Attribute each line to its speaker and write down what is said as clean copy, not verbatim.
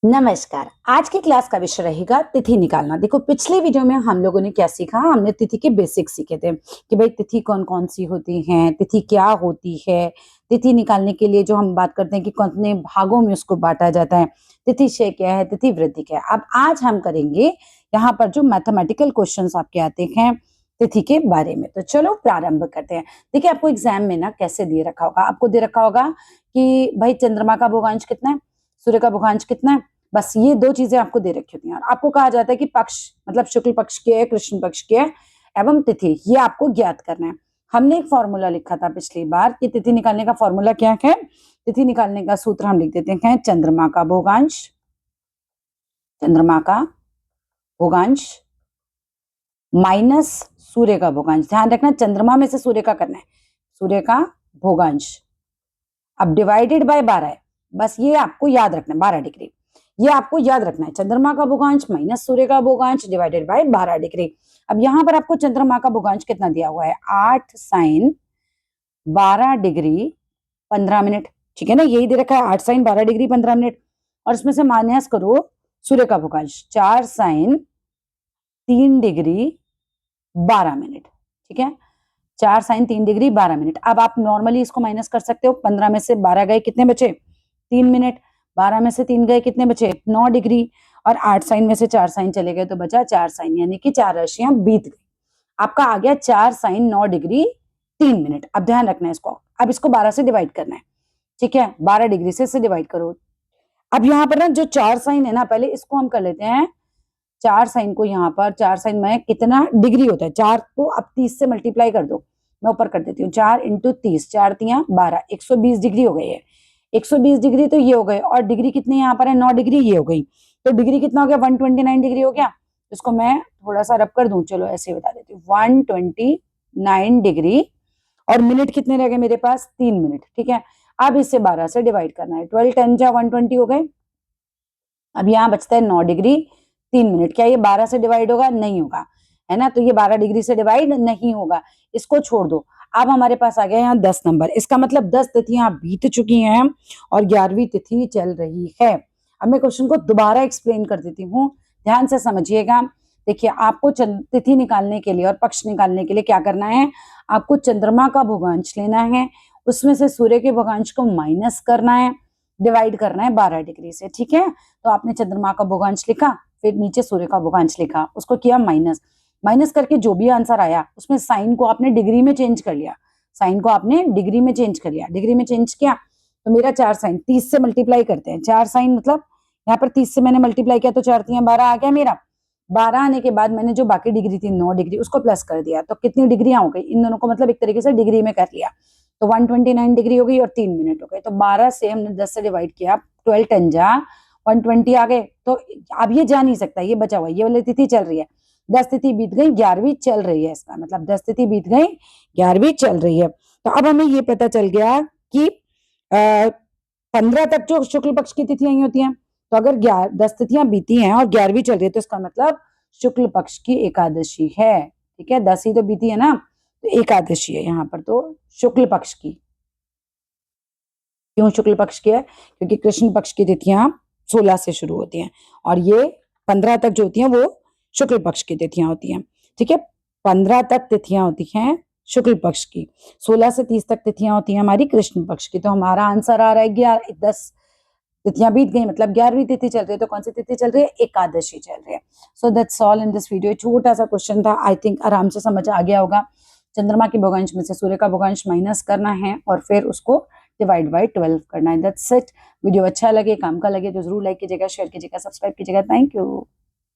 Speaker 1: नमस्कार। आज की क्लास का विषय रहेगा तिथि निकालना। देखो, पिछले वीडियो में हम लोगों ने क्या सीखा, हमने तिथि के बेसिक्स सीखे थे कि भाई तिथि कौन-कौन सी होती हैं, तिथि क्या होती है, तिथि निकालने के लिए जो हम बात करते हैं कि कितने भागों में उसको बाँटा जाता है, तिथिक्षय क्या है, तिथि वृद्धि क्या है। अब आज हम करेंगे यहाँ पर जो मैथमेटिकल क्वेश्चंस आपके आते हैं तिथि के बारे में। तो चलो प्रारंभ करते हैं। देखिए, आपको एग्जाम में ना कैसे दे रखा होगा, आपको दे रखा होगा कि भाई चंद्रमा का भूगांश कितना है, सूर्य का भूगांश कितना है, बस ये दो चीजें आपको दे रखी होती हैं। और आपको कहा जाता है कि पक्ष मतलब शुक्ल पक्ष के, कृष्ण पक्ष के एवं तिथि, ये आपको ज्ञात करना है। हमने एक फॉर्मूला लिखा था पिछली बार कि तिथि निकालने का फॉर्मूला क्या है। तिथि निकालने का सूत्र हम लिख देते हैं, चंद्रमा का भूगांश, चंद्रमा का भूगांश माइनस सूर्य का भूगांश। ध्यान रखना, चंद्रमा में से सूर्य का करना है, सूर्य का भूगांश। अब डिवाइडेड बाय 12 है, बस ये आपको याद रखना है, 12 डिग्री। ये आपको याद रखना है, चंद्रमा का भूगांश माइनस सूर्य का भूगांश डिवाइडेड बाय 12 डिग्री। अब यहां पर आपको चंद्रमा का भूगांश कितना दिया हुआ है, 8 साइन 12 डिग्री 15 मिनट। ठीक है ना, यही दे रखा है, 8 साइन 12 डिग्री 15 मिनट। और इसमें से माइनस करो सूर्य का भूगांश, 4 साइन 3 डिग्री 12 मिनट। ठीक है, 4 साइन 3 डिग्री 12 मिनट। अब आप नॉर्मली इसको माइनस कर सकते हो, 15 में से 12 गए कितने बचे, 3 मिनट। 12 में से 3 गए कितने बचे, 9 डिग्री। और 8 साइन में से 4 साइन चले गए तो बचा 4 साइन, यानी कि 4 राशियां बीत गई। आपका आ गया 4 साइन 9 डिग्री 3 मिनट। अब ध्यान रखना है इसको, अब इसको 12 से डिवाइड करना है। ठीक है, 12 डिग्री से इसे डिवाइड करो। अब यहाँ पर ना जो 4 साइन है ना, पहले इसको हम कर लेते हैं। 4 साइन को यहाँ पर, 4 साइन में कितना डिग्री होता है, 4 को अब 30 से मल्टीप्लाई कर दो। मैं ऊपर कर देती हूँ, 4 इंटू 30, 4 तियां 12, 120 डिग्री हो गई है। 120 डिग्री तो ये हो गए, और डिग्री कितनी यहाँ पर है, 9 डिग्री ये हो गई। तो डिग्री कितना हो गया, 129 डिग्री हो गया। इसको मैं थोड़ा सा रब कर दूं, चलो ऐसे बता देती हूँ, 129 डिग्री। और मिनट कितने रह गए मेरे पास, 3 मिनट। ठीक है, अब इसे 12 से डिवाइड करना है, 12 10 जा 120 हो गए। अब यहाँ बचता है 9 डिग्री 3 मिनट। क्या ये 12 से डिवाइड होगा, नहीं होगा, है ना, तो ये 12 डिग्री से डिवाइड नहीं होगा, इसको छोड़ दो। अब हमारे पास आ गया यहाँ 10 नंबर, इसका मतलब 10 तिथियां बीत चुकी हैं और 11वीं तिथि चल रही है। अब मैं क्वेश्चन को दोबारा एक्सप्लेन कर देती हूँ, ध्यान से समझिएगा। देखिए, आपको तिथि निकालने के लिए और पक्ष निकालने के लिए क्या करना है, आपको चंद्रमा का भूगांश लेना है, उसमें से सूर्य के भूगांश को माइनस करना है, डिवाइड करना है 12 डिग्री से। ठीक है, तो आपने चंद्रमा का भूगांश लिखा, फिर नीचे सूर्य का भूगांश लिखा, उसको किया माइनस। माइनस करके जो भी आंसर आया उसमें साइन को आपने डिग्री में चेंज कर लिया, साइन को आपने डिग्री में चेंज कर लिया, डिग्री में चेंज किया। तो मेरा 4 साइन 30 से मल्टीप्लाई करते हैं, 4 साइन मतलब यहाँ पर 30 से मैंने मल्टीप्लाई किया तो 4 तियां 12 आ गया मेरा। 12 आने के बाद मैंने जो बाकी डिग्री थी 9 डिग्री, उसको प्लस कर दिया, तो कितनी डिग्रियां हो गई, इन दोनों को मतलब एक तरीके से डिग्री में कर लिया, तो 129 डिग्री हो गई और 3 मिनट हो गए। तो 12 से हमने 10 से डिवाइड किया, 12 10 जा 120 आ गए। तो अब ये जा नहीं सकता, ये बचा हुआ, ये वाली तिथि चल रही है, 10 तिथि बीत गई, 11वीं चल रही है, इसका मतलब 10 तिथि बीत गई, 11वीं चल रही है। तो अब हमें ये पता चल गया कि 15 तक जो शुक्ल पक्ष की तिथियां ही होती हैं, तो अगर 10 तिथियां बीती हैं और 11वीं चल रही है तो इसका मतलब शुक्ल पक्ष की एकादशी है। ठीक है, 10 ही तो बीती है ना, तो एकादशी है यहाँ पर, तो शुक्ल पक्ष की। क्यों शुक्ल पक्ष की है, क्योंकि कृष्ण पक्ष की तिथियां 16 से शुरू होती हैं और ये 15 तक जो होती हैं वो शुक्ल पक्ष की तिथियां होती हैं। ठीक है, 15 तक तिथियां होती हैं शुक्ल पक्ष की, 16 से 30 तक तिथियां होती हैं हमारी कृष्ण पक्ष की। तो हमारा आंसर आ रहा है 10 तिथियां बीत गई, मतलब 11वीं तिथि चल रही है। तो कौन सी तिथि चल रही है, एकादशी चल रही है। So that's all in this video. छोटा सा क्वेश्चन था, आई थिंक आराम से समझ आ गया होगा। चंद्रमा के भूगांश में से सूर्य का भूगांश माइनस करना है और फिर उसको डिवाइड बाय 12 करना है। That's it. वीडियो अच्छा लगे, काम का लगे तो जरूर लाइक कीजिएगा, शेयर कीजिएगा, सब्सक्राइब कीजिएगा। Thank you.